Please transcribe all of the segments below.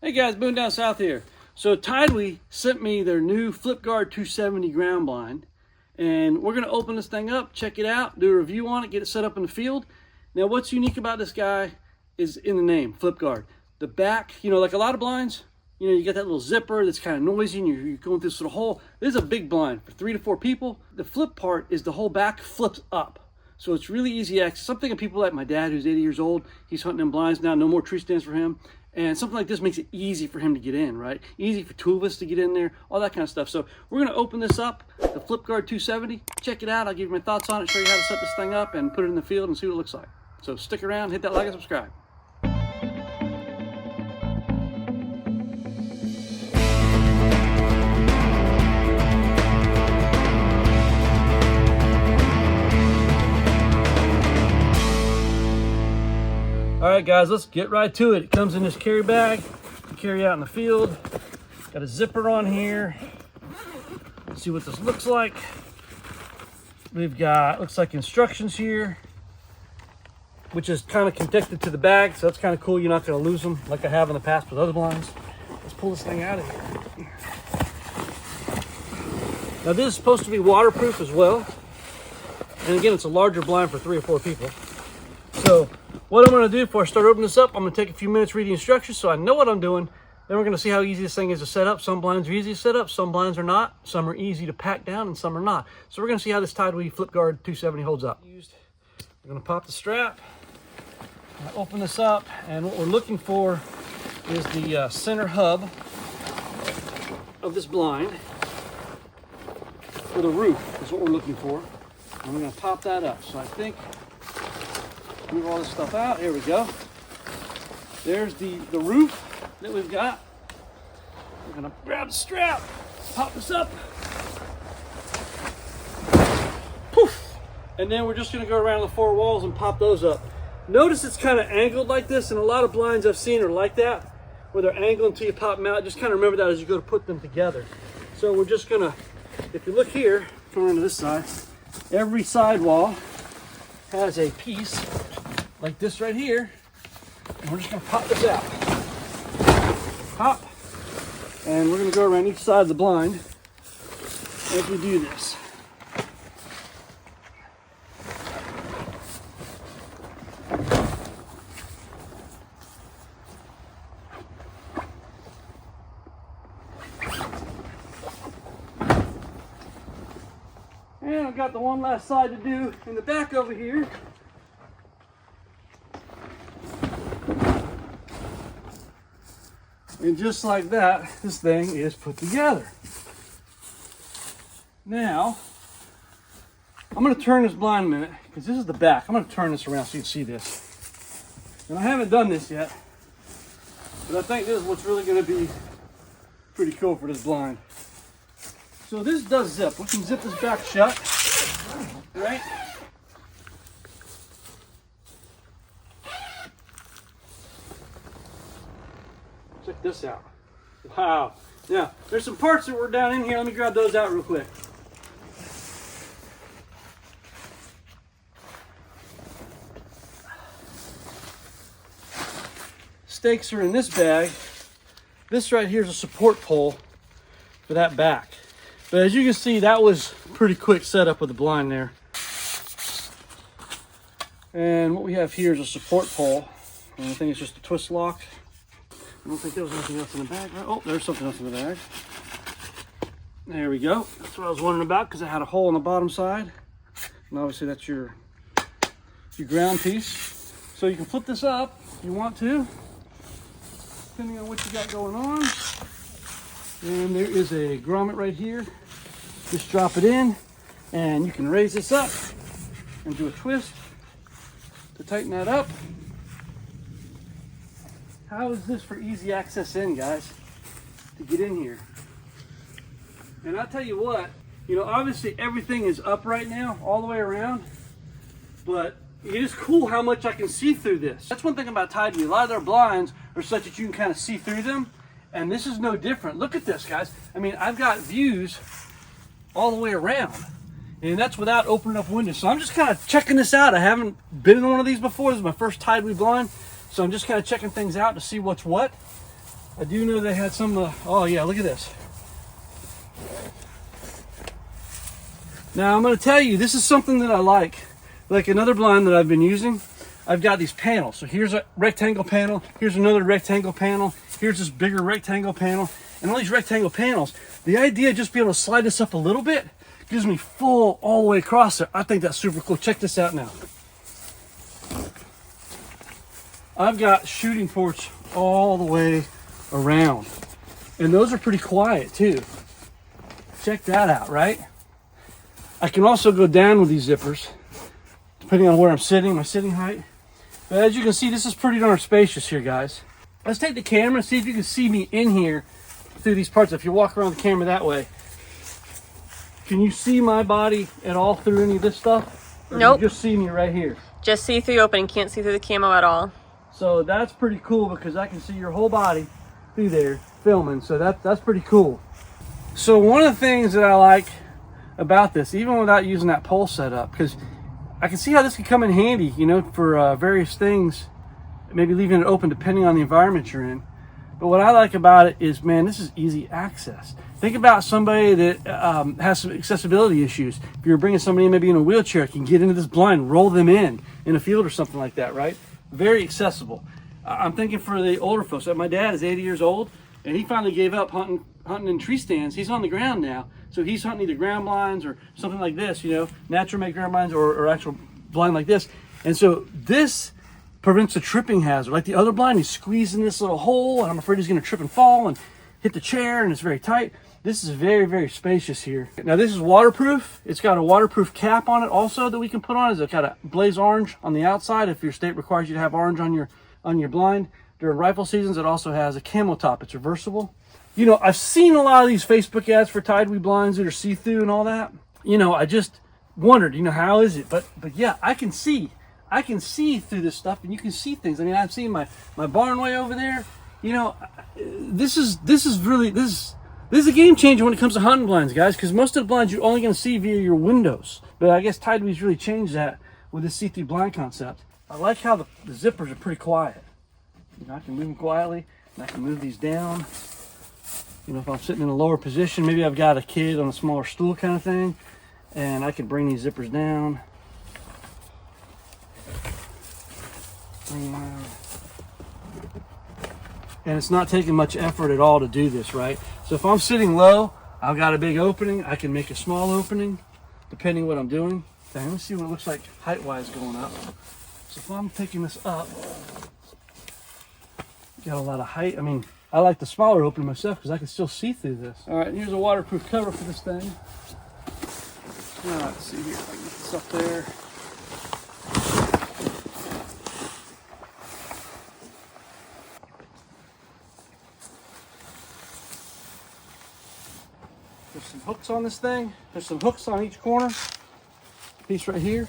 Hey guys, Boone down south here. So TideWe sent me their new FlipGuard 270 ground blind, and we're going to open this thing up, check it out, do a review on it, get it set up in the field. Now what's unique about this guy is in the name, FlipGuard. The back, like a lot of blinds, you get that little zipper that's kind of noisy and you're going through this little hole. This is a big blind for 3 to 4 people. The flip part is the whole back flips up. So it's really easy access. Something that people like my dad, who's 80 years old, he's hunting in blinds now, no more tree stands for him. And something like this makes it easy for him to get in, right? Easy for two of us to get in there, all that kind of stuff. So we're gonna open this up, the FlipGuard 270, check it out. I'll give you my thoughts on it, show you how to set this thing up and put it in the field and see what it looks like. So stick around, hit that like and subscribe. All right, guys, let's get right to it. It comes in this carry bag to carry out in the field. Got a zipper on here. Let's see what this looks like. We've got, looks like instructions here, which is kind of connected to the bag, so that's kind of cool. You're not going to lose them like I have in the past with other blinds. Let's pull this thing out of here. Now, this is supposed to be waterproof as well. And again, it's a larger blind for 3 or 4 people. So what I'm going to do before I start opening this up, I'm going to take a few minutes, read the instructions so I know what I'm doing. Then we're going to see how easy this thing is to set up. Some blinds are easy to set up, some blinds are not. Some are easy to pack down and some are not. So we're going to see how this TideWe FlipGuard 270 holds up. We're going to pop the strap, open this up, and what we're looking for is the center hub of this blind, for the roof is what we're looking for. And we're going to pop that up. So I think, move all this stuff out. Here we go. There's the roof that we've got. We're gonna grab the strap, pop this up, poof, and then we're just gonna go around the 4 walls and pop those up. Notice it's kind of angled like this, and a lot of blinds I've seen are like that, where they're angled until you pop them out. Just kind of remember that as you go to put them together. So we're just gonna, if you look here, come around to this side, every side wall has a piece like this right here, and we're just going to pop this out. Pop, and we're going to go around each side of the blind as we do this. And I've got the one last side to do in the back over here. And just like that, this thing is put together. Now, I'm going to turn this blind a minute, because this is the back. I'm going to turn this around so you can see this. And I haven't done this yet, but I think this is what's really going to be pretty cool for this blind. So this does zip. We can zip this back shut, right? Check this out. Wow. Now, there's some parts that were down in here. Let me grab those out real quick. Stakes are in this bag. This right here is a support pole for that back. But as you can see, that was pretty quick setup with the blind there. And what we have here is a support pole. And I think it's just a twist lock. I don't think there was nothing else in the bag, right? Oh, there's something else in the bag. There we go. That's what I was wondering about, because it had a hole on the bottom side. And obviously that's your ground piece. So you can flip this up if you want to, depending on what you got going on. And there is a grommet right here. Just drop it in, and you can raise this up and do a twist to tighten that up. How is this for easy access in, guys, to get in here? And I'll tell you what, obviously everything is up right now, all the way around, but it is cool how much I can see through this. That's one thing about TideWe. A lot of their blinds are such that you can kind of see through them, and this is no different. Look at this, guys. I mean, I've got views all the way around, and that's without opening up windows. So I'm just kind of checking this out. I haven't been in one of these before. This is my first TideWe blind. So I'm just kind of checking things out to see what's what. I do know they had some, oh yeah, look at this. Now I'm going to tell you, this is something that I like another blind that I've been using. I've got these panels. So here's a rectangle panel, here's another rectangle panel, here's this bigger rectangle panel, and all these rectangle panels. The idea of just being able to slide this up a little bit gives me full all the way across there. I think that's super cool. Check this out now. I've got shooting ports all the way around, and those are pretty quiet too. Check that out, right? I can also go down with these zippers depending on where I'm sitting, my sitting height. But as you can see, this is pretty darn spacious here, guys. Let's take the camera and see if you can see me in here through these parts. If you walk around the camera that way, can you see my body at all through any of this stuff? Or nope. You just see me right here. Just see through the opening, can't see through the camo at all. So that's pretty cool because I can see your whole body through there filming. So that's pretty cool. So one of the things that I like about this, even without using that pole setup, because I can see how this could come in handy, you know, for various things, maybe leaving it open depending on the environment you're in. But what I like about it is, man, this is easy access. Think about somebody that has some accessibility issues. If you're bringing somebody in maybe in a wheelchair, can get into this blind, roll them in a field or something like that, right? Very accessible. I'm thinking for the older folks. My dad is 80 years old, and he finally gave up hunting in tree stands. He's on the ground now. So he's hunting either ground blinds or something like this, you know, natural made ground blinds or actual blind like this. And so this prevents a tripping hazard. Like the other blind, he's squeezing this little hole, and I'm afraid he's going to trip and fall and hit the chair, and it's very tight. This is very, very spacious here. Now this is waterproof. It's got a waterproof cap on it also that we can put on. It's got a blaze orange on the outside if your state requires you to have orange on your blind. During rifle seasons, it also has a camo top. It's reversible. You know, I've seen a lot of these Facebook ads for TideWe blinds that are see-through and all that. You know, I just wondered, you know, how is it? But yeah, I can see through this stuff, and you can see things. I mean, I've seen my barn way over there. You know, this is a game changer when it comes to hunting blinds, guys, because most of the blinds you're only going to see via your windows. But I guess TideWe's really changed that with this see-through blind concept. I like how the zippers are pretty quiet. You know, I can move them quietly, and I can move these down. You know, if I'm sitting in a lower position, maybe I've got a kid on a smaller stool kind of thing, and I can bring these zippers down. And it's not taking much effort at all to do this, right? So if I'm sitting low, I've got a big opening. I can make a small opening, depending what I'm doing. Let me see what it looks like height-wise going up. So if I'm picking this up, got a lot of height. I mean, I like the smaller opening myself because I can still see through this. All right, and here's a waterproof cover for this thing. Let's see here if I can get this up there. There's some hooks on this thing. There's some hooks on each corner. Piece right here.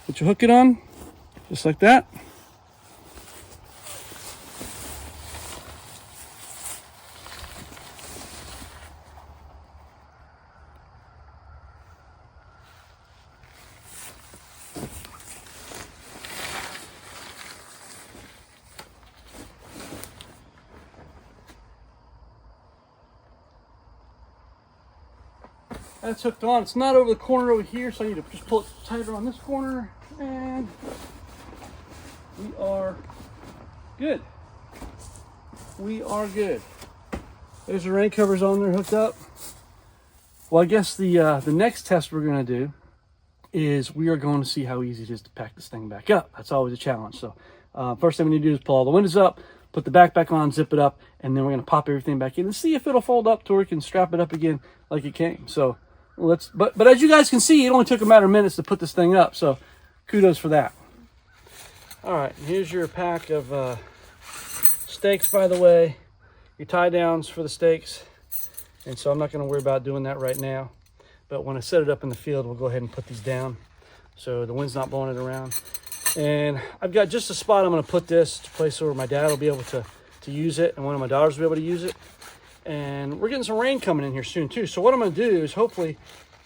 Put your hook it on, just like that. That's hooked on. It's not over the corner over here, so I need to just pull it tighter on this corner, and we are good. We are good. There's the rain covers on there hooked up. Well, I guess the next test we're going to do is we are going to see how easy it is to pack this thing back up. That's always a challenge. So first thing we need to do is pull all the windows up, put the back on, zip it up, and then we're going to pop everything back in and see if it'll fold up to where we can strap it up again like it came. So but as you guys can see, it only took a matter of minutes to put this thing up, so kudos for that. All right, here's your pack of stakes, by the way, your tie downs for the stakes. And so I'm not going to worry about doing that right now, but when I set it up in the field, we'll go ahead and put these down so the wind's not blowing it around. And I've got just a spot I'm going to put this to place where my dad will be able to use it, and one of my daughters will be able to use it. And we're getting some rain coming in here soon too. So what I'm going to do is hopefully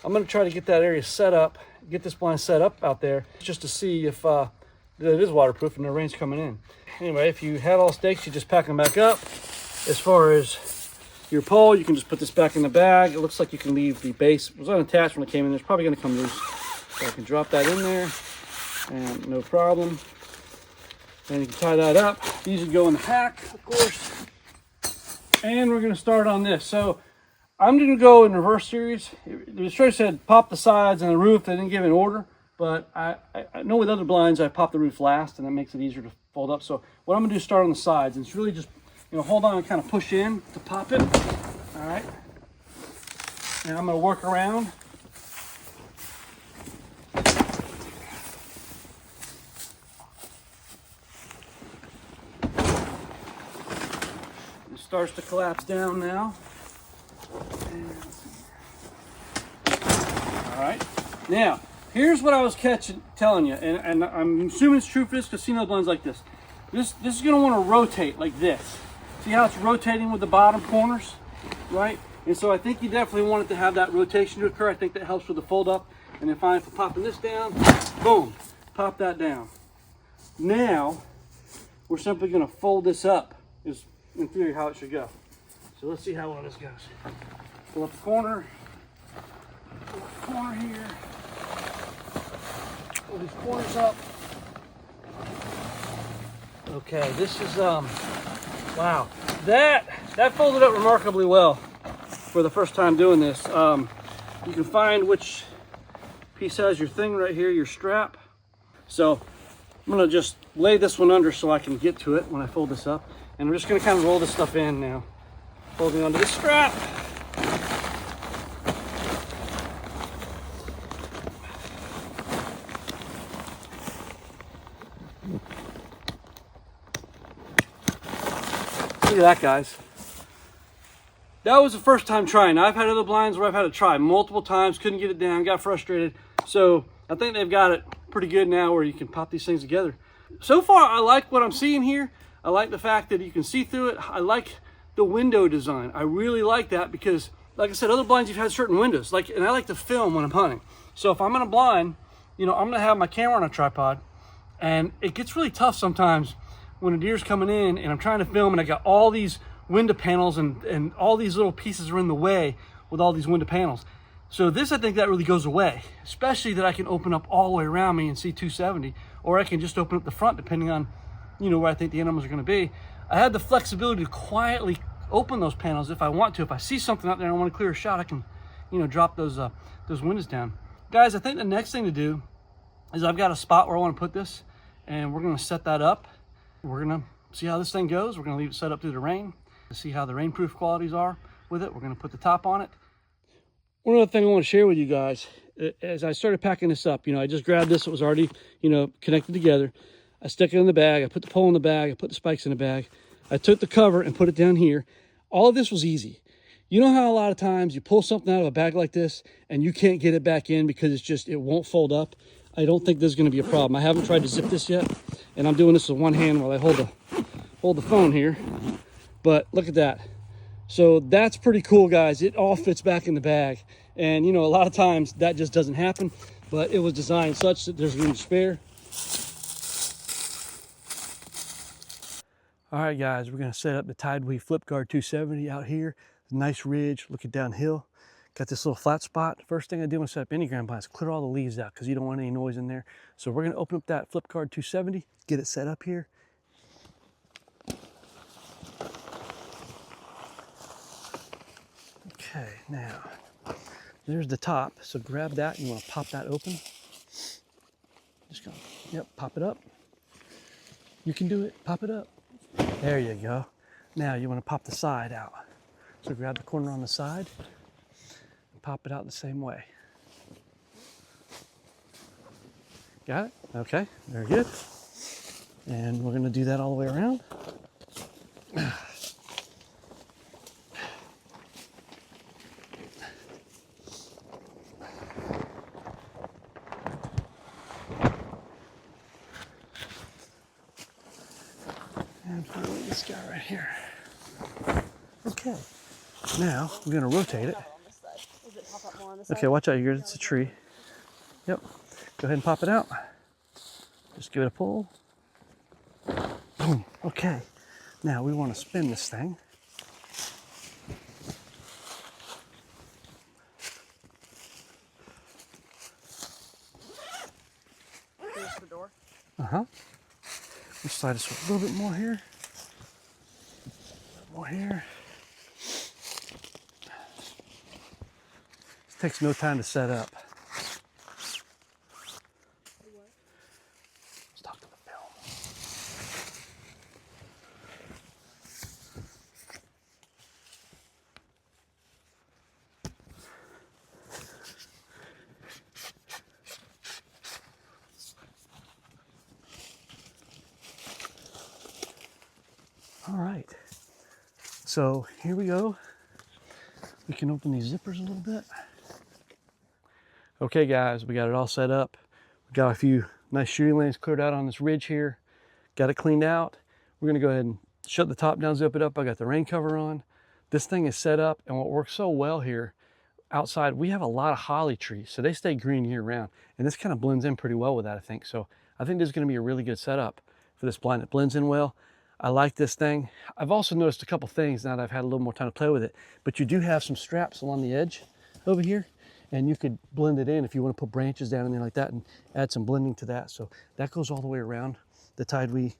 I'm going to try to get that area set up, get this blind set up out there just to see if it is waterproof and the rain's coming in. Anyway, if you have all stakes, you just pack them back up. as far as your pole, you can just put this back in the bag. It looks like you can leave the base. It was unattached when it came in. It's probably going to come loose. So I can drop that in there and no problem. And you can tie that up. These would go in the pack, of course. And we're going to start on this. So I'm going to go in reverse series. The instructor said pop the sides and the roof. They didn't give an order, but I know with other blinds I pop the roof last, and that makes it easier to fold up. So what I'm going to do is start on the sides, and it's really just, you know, hold on and kind of push in to pop it. All right. And I'm going to work around. It starts to collapse down now. All right. Now, here's what I was telling you, and I'm assuming it's true for this casino blinds like this. This is going to want to rotate like this. See how it's rotating with the bottom corners, right? And so I think you definitely want it to have that rotation to occur. I think that helps with the fold up. And then finally, for popping this down, boom, pop that down. Now, we're simply going to fold this up, is in theory how it should go. So let's see how well this goes. Pull up the corner. Pull up the corner here. Pull these corners up. Okay, this is wow. That folded up remarkably well for the first time doing this. You can find which piece has your thing right here, your strap. So I'm gonna just lay this one under so I can get to it when I fold this up. And we're just gonna kind of roll this stuff in now. Folding onto the strap. Look at that, guys. That was the first time trying. I've had other blinds where I've had to try multiple times, couldn't get it down, got frustrated. So I think they've got it pretty good now where you can pop these things together. So far, I like what I'm seeing here. I like the fact that you can see through it. I like the window design. I really like that because, like I said, other blinds you've had certain windows. And I like to film when I'm hunting. So if I'm in a blind, you know, I'm gonna have my camera on a tripod, and it gets really tough sometimes when a deer's coming in and I'm trying to film and I got all these window panels and all these little pieces are in the way with all these window panels. So this, I think that really goes away, especially that I can open up all the way around me and see 270, or I can just open up the front depending on, you know, where I think the animals are going to be. I have the flexibility to quietly open those panels if I want to. If I see something out there and I want to clear a shot, I can, you know, drop those windows down. Guys, I think the next thing to do is I've got a spot where I want to put this, and we're going to set that up. We're going to see how this thing goes. We're going to leave it set up through the rain to see how the rainproof qualities are with it. We're going to put the top on it. One other thing I want to share with you guys, as I started packing this up, you know, I just grabbed this. It was already, you know, connected together. I stuck it in the bag. I put the pole in the bag. I put the spikes in the bag. I took the cover and put it down here. All of this was easy. You know how a lot of times you pull something out of a bag like this and you can't get it back in because it's just, it won't fold up. I don't think there's going to be a problem. I haven't tried to zip this yet, and I'm doing this with one hand while I hold the phone here. But look at that. So that's pretty cool, guys. It all fits back in the bag. And, you know, a lot of times that just doesn't happen, but it was designed such that there's room to spare. All right, guys, we're going to set up the TideWe FlipGuard 270 out here. Nice ridge, looking downhill. Got this little flat spot. First thing I do when I set up any ground blind is clear all the leaves out because you don't want any noise in there. So we're going to open up that FlipGuard 270, get it set up here. Okay, now, there's the top. So grab that, and you want to pop that open. Just go, yep, pop it up. You can do it, pop it up. There you go. Now you want to pop the side out. So grab the corner on the side and pop it out the same way. Got it? Okay, very good. And we're going to do that all the way around. And finally this guy right here. Okay, now we're going to rotate it. Okay, watch out here, it's a tree. Yep, go ahead and pop it out. Just give it a pull. Boom, okay. Now we want to spin this thing. slide this a little bit more here. More here. This takes no time to set up. Let's talk to the film. All right. So here we go. We can open these zippers a little bit. Okay guys, we got it all set up. We got a few nice shooting lanes cleared out on this ridge here. Got it cleaned out. We're gonna go ahead and shut the top down, zip it up. I got the rain cover on. This thing is set up, and what works so well here, outside, we have a lot of holly trees, so they stay green year round. And this kind of blends in pretty well with that, I think. So I think this is gonna be a really good setup for this blind. It blends in well. I like this thing. I've also noticed a couple things now that I've had a little more time to play with it, but you do have some straps along the edge over here, and you could blend it in if you want to put branches down in there like that and add some blending to that. So that goes all the way around the TideWe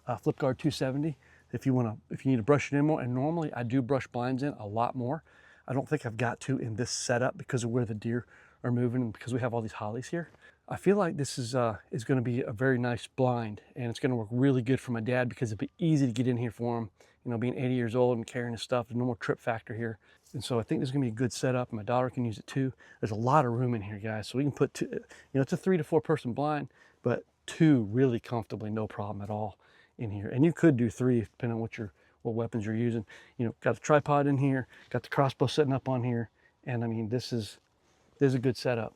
FlipGuard 270. If you need to brush it in more, and normally I do brush blinds in a lot more. I don't think I've got to in this setup because of where the deer are moving and because we have all these hollies here. I feel like this is going to be a very nice blind, and it's going to work really good for my dad because it'll be easy to get in here for him. You know, being 80 years old and carrying his stuff, there's no more trip factor here. And so I think this is going to be a good setup. My daughter can use it too. There's a lot of room in here, guys. So we can put two, you know, it's a 3 to 4 person blind, but 2 really comfortably, no problem at all in here. And you could do 3 depending on what weapons you're using. You know, got the tripod in here, got the crossbow sitting up on here. And I mean, this is a good setup,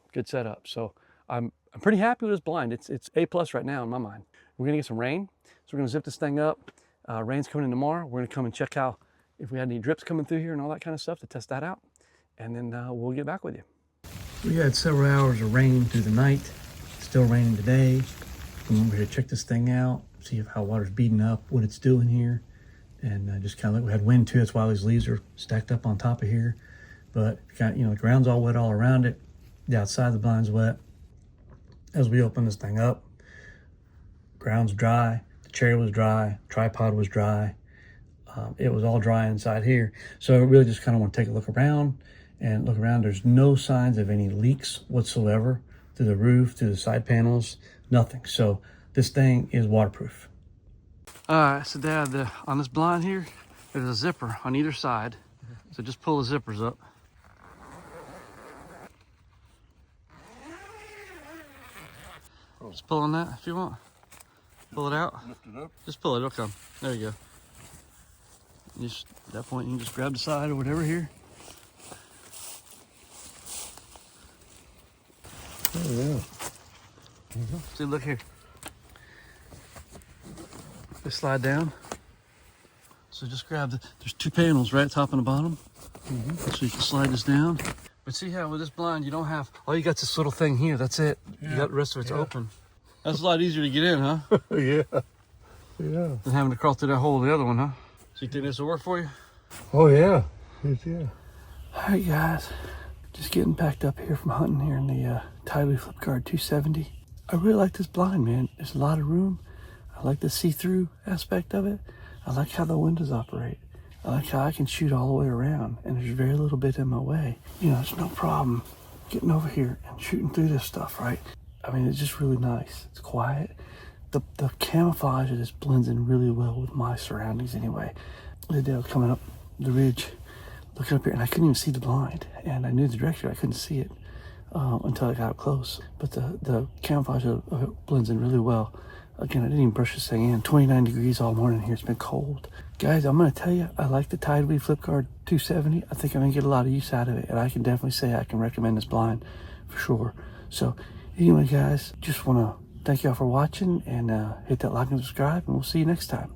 So I'm pretty happy with this blind. It's A+ right now in my mind. We're gonna get some rain, so we're gonna zip this thing up. Rain's coming in tomorrow. We're gonna come and check out if we had any drips coming through here and all that kind of stuff to test that out. And then we'll get back with you. We had several hours of rain through the night. Still raining today. Come over here to check this thing out, see how water's beating up, what it's doing here. And just kind of like we had wind too. That's why these leaves are stacked up on top of here. But you know, the ground's all wet all around it. The outside of the blind's wet. As we open this thing up, ground's dry, the chair was dry, tripod was dry. It was all dry inside here. So I really just kind of want to take a look around. There's no signs of any leaks whatsoever through the roof, through the side panels, nothing. So this thing is waterproof. All right, so Dad, on this blind here, there's a zipper on either side. So just pull the zippers up. Just pull on that if you want. Pull it out. Lift it up. Just pull it, it'll come. There you go. Just at that point, you can just grab the side or whatever here. Oh yeah. See, look here. Just slide down. So just grab there's 2 panels, right? Top and the bottom. So you can slide this down. But see how with this blind, you don't have, all you got this little thing here, that's it. Yeah. You got the rest of it's open. That's a lot easier to get in, huh? Yeah. Than having to crawl through that hole of the other one, huh? So you think this will work for you? Oh yeah. Yeah. All right, guys. Just getting packed up here from hunting here in the TideWe FlipGuard 270. I really like this blind, man. There's a lot of room. I like the see-through aspect of it. I like how the windows operate. I like how I can shoot all the way around, and there's very little bit in my way. You know, there's no problem getting over here and shooting through this stuff, right? I mean, it's just really nice. It's quiet. The camouflage of this blends in really well with my surroundings anyway. The day I was coming up the ridge, looking up here, and I couldn't even see the blind. And I knew the direction, I couldn't see it until I got up close. But the camouflage of it blends in really well. Again, I didn't even brush this thing in. 29 degrees all morning here. It's been cold. Guys, I'm going to tell you, I like the TideWe FlipGuard 270. I think I'm going to get a lot of use out of it. And I can definitely say I can recommend this blind for sure. So anyway, guys, just want to thank y'all for watching and hit that like and subscribe. And we'll see you next time.